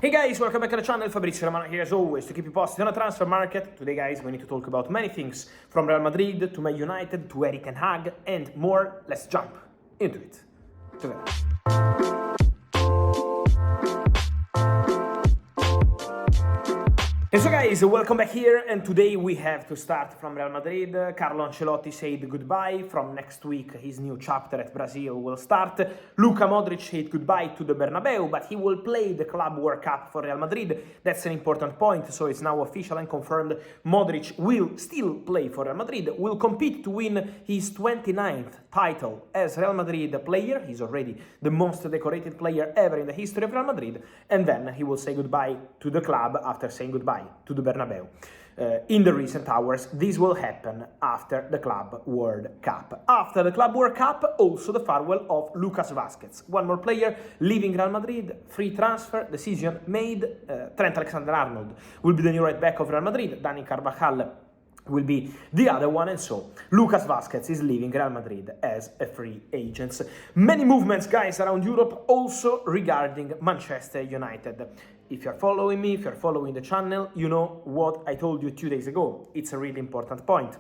Hey guys, welcome back to the channel. Fabrizio Romano here as always to keep you posted on the transfer market. Today guys, we need to talk about many things from Real Madrid to Man United to Erik and more. Let's jump into it together. And so guys, welcome back here, and today we have to start from Real Madrid. Carlo Ancelotti said goodbye. From next week, his new chapter at Brazil will start. Luka Modric said goodbye to the Bernabeu, but he will play the Club World Cup for Real Madrid. That's an important point, so it's now official and confirmed. Modric will still play for Real Madrid, will compete to win his 29th title as Real Madrid player. He's already the most decorated player ever in the history of Real Madrid, and then he will say goodbye to the club after saying goodbye to the Bernabeu. In the recent hours, this will happen after the Club World Cup. After the Club World Cup, also the farewell of Lucas Vázquez. One more player leaving Real Madrid, free transfer, decision made. Trent Alexander-Arnold will be the new right back of Real Madrid. Dani Carvajal will be the other one, and so Lucas Vázquez is leaving Real Madrid as a free agent. Many movements, guys, around Europe, also regarding Manchester United. If you're following me, if you're following the channel, you know what I told you 2 days ago. It's a really important point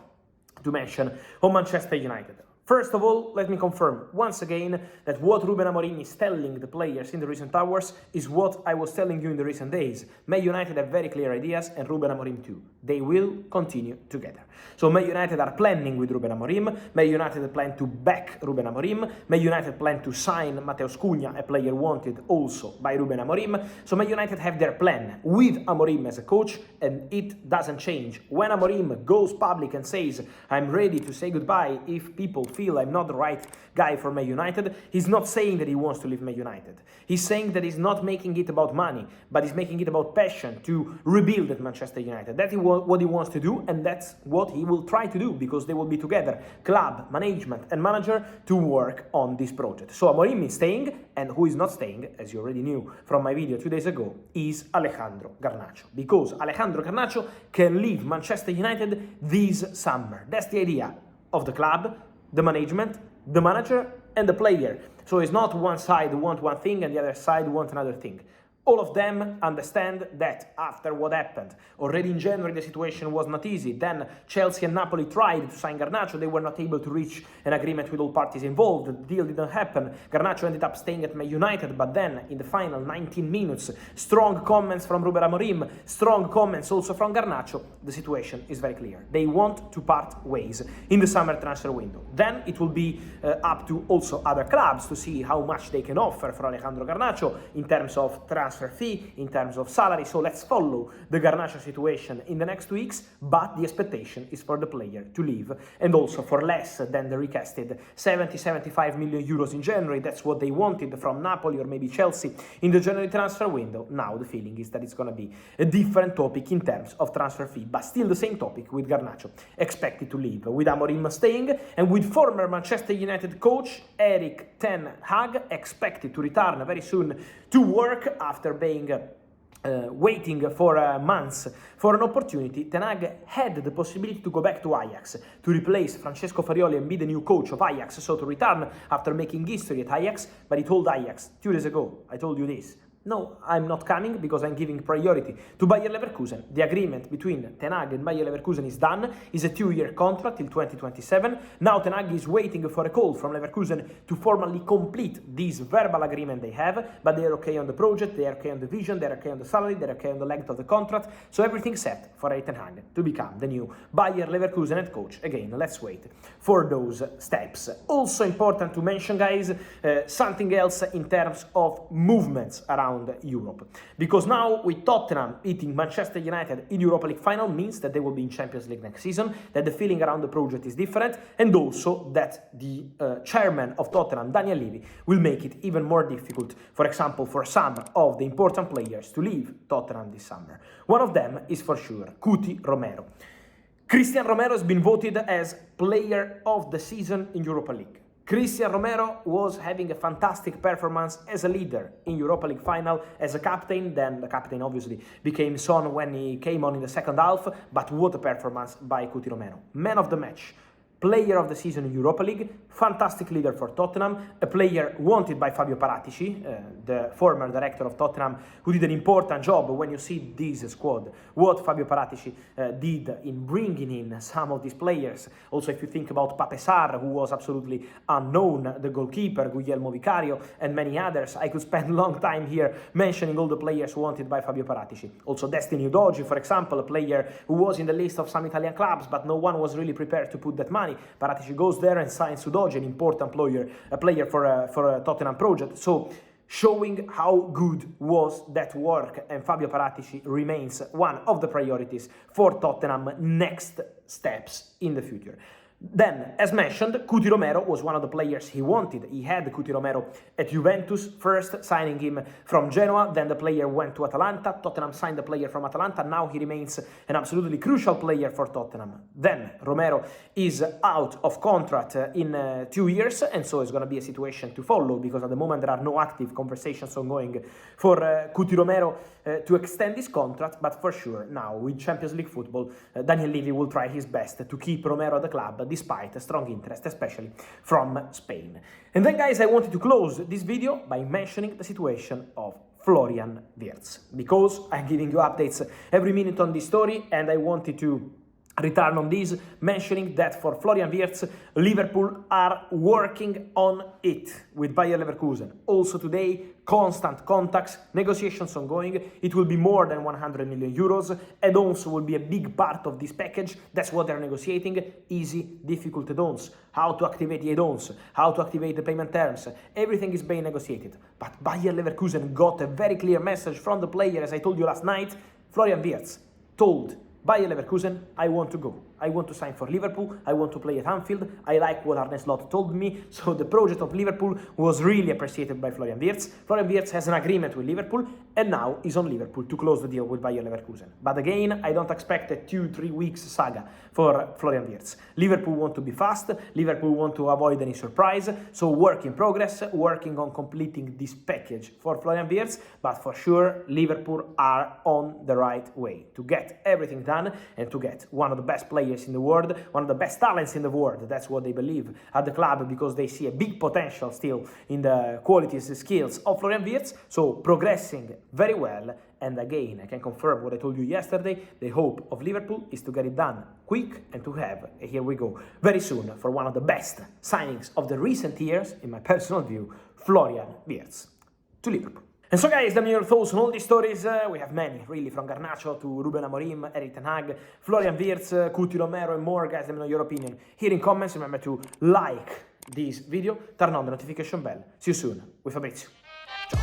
to mention on Manchester United. First of all, let me confirm once again that what Ruben Amorim is telling the players in the recent hours is what I was telling you in the recent days. Man United have very clear ideas, and Ruben Amorim too. They will continue together. So Man United are planning with Ruben Amorim. Man United plan to back Ruben Amorim. Man United plan to sign Matheus Cunha, a player wanted also by Ruben Amorim. So Man United have their plan with Amorim as a coach, and it doesn't change. When Amorim goes public and says, I'm ready to say goodbye if people feel I'm not the right guy for Man United, he's not saying that he wants to leave Man United. He's saying that he's not making it about money, but he's making it about passion to rebuild at Manchester United. That's what he wants to do, and that's what he will try to do, because they will be together, club, management and manager, to work on this project. So Amorim is staying, and who is not staying, as you already knew from my video 2 days ago, is Alejandro Garnacho, because Alejandro Garnacho can leave Manchester United this summer. That's the idea of the club, the management, the manager, and the player. So it's not one side want one thing and the other side want another thing. All of them understand that after what happened, already in January the situation was not easy. Then Chelsea and Napoli tried to sign Garnacho. They were not able to reach an agreement with all parties involved. The deal didn't happen. Garnacho ended up staying at Man United, but then in the final 19 minutes, strong comments from Ruben Amorim, strong comments also from Garnacho. The situation is very clear. They want to part ways in the summer transfer window. Then it will be up to also other clubs to see how much they can offer for Alejandro Garnacho in terms of transfer fee, in terms of salary. So let's follow the Garnacho situation in the next weeks, but the expectation is for the player to leave, and also for less than the recasted 70-75 million euros in January. That's what they wanted from Napoli or maybe Chelsea in the January transfer window. Now the feeling is that it's going to be a different topic in terms of transfer fee, but still the same topic with Garnacho expected to leave, with Amorim staying, and with former Manchester United coach Erik Ten Hag expected to return very soon to work after being waiting for months for an opportunity. Ten Hag had the possibility to go back to Ajax, to replace Francesco Farioli and be the new coach of Ajax, so to return after making history at Ajax, but he told Ajax 2 days ago, I told you this, no, I'm not coming because I'm giving priority to Bayer Leverkusen. The agreement between Ten Hag and Bayer Leverkusen is done. It's a 2-year contract till 2027. Now Ten Hag is waiting for a call from Leverkusen to formally complete this verbal agreement they have, but they are okay on the project, they are okay on the vision, they are okay on the salary, they are okay on the length of the contract. So everything's set for Erik Ten Hag to become the new Bayer Leverkusen head coach. Again, let's wait for those steps. Also important to mention, guys, something else in terms of movements around Europe, because now with Tottenham beating Manchester United in Europa League final means that they will be in Champions League next season, that the feeling around the project is different, and also that the chairman of Tottenham, Daniel Levy, will make it even more difficult, for example, for some of the important players to leave Tottenham this summer. One of them is for sure Cuti Romero. Cristian Romero has been voted as player of the season in Europa League. Cristian Romero was having a fantastic performance as a leader in Europa League final, as a captain. Then the captain obviously became Son when he came on in the second half, but what a performance by Cuti Romero. Man of the match. Player of the season in Europa League, fantastic leader for Tottenham, a player wanted by Fabio Paratici, the former director of Tottenham, who did an important job. When you see this squad, what Fabio Paratici did in bringing in some of these players. Also, if you think about Pape Sarr, who was absolutely unknown, the goalkeeper, Guglielmo Vicario, and many others. I could spend a long time here mentioning all the players wanted by Fabio Paratici. Also, Destiny Udogi, for example, a player who was in the list of some Italian clubs, but no one was really prepared to put that money. Paratici goes there and signs Udogi, an important player for a Tottenham project. So, showing how good was that work, and Fabio Paratici remains one of the priorities for Tottenham next steps in the future. Then, as mentioned, Cuti Romero was one of the players he wanted. He had Cuti Romero at Juventus, first signing him from Genoa, then the player went to Atalanta, Tottenham signed the player from Atalanta, now he remains an absolutely crucial player for Tottenham. Then, Romero is out of contract in 2 years, and so it's going to be a situation to follow, because at the moment there are no active conversations ongoing for Cuti Romero to extend his contract, but for sure, now with Champions League football, Daniel Levy will try his best to keep Romero at the club, despite a strong interest, especially from Spain. And then, guys, I wanted to close this video by mentioning the situation of Florian Wirtz, because I'm giving you updates every minute on this story, and I wanted to return on this, mentioning that for Florian Wirtz, Liverpool are working on it with Bayer Leverkusen. Also today, constant contacts, negotiations ongoing. It will be more than 100 million euros. Add-ons will be a big part of this package. That's what they're negotiating. Easy, difficult add-ons. How to activate the add-ons, how to activate the payment terms. Everything is being negotiated. But Bayer Leverkusen got a very clear message from the player, as I told you last night. Florian Wirtz told Bayer Leverkusen, I want to go. I want to sign for Liverpool. I want to play at Anfield. I like what Arne Slot told me. So the project of Liverpool was really appreciated by Florian Wirtz. Florian Wirtz has an agreement with Liverpool, and now is on Liverpool to close the deal with Bayer Leverkusen. But again, I don't expect a 2-3 weeks saga for Florian Wirtz. Liverpool want to be fast. Liverpool want to avoid any surprise. So work in progress, working on completing this package for Florian Wirtz. But for sure, Liverpool are on the right way to get everything done and to get one of the best players in the world, one of the best talents in the world. That's what they believe at the club, because they see a big potential still in the qualities and skills of Florian Wirtz. So progressing very well. And again, I can confirm what I told you yesterday. The hope of Liverpool is to get it done quick and to have, here we go, very soon for one of the best signings of the recent years, in my personal view, Florian Wirtz to Liverpool. And so, guys, let me know your thoughts on all these stories. We have many, really, from Garnacho to Ruben Amorim, Erik Ten Hag, Florian Wirtz, Cuti Romero, and more. Guys, let me know your opinion here in comments. Remember to like this video, turn on the notification bell. See you soon with Fabrizio. Ciao.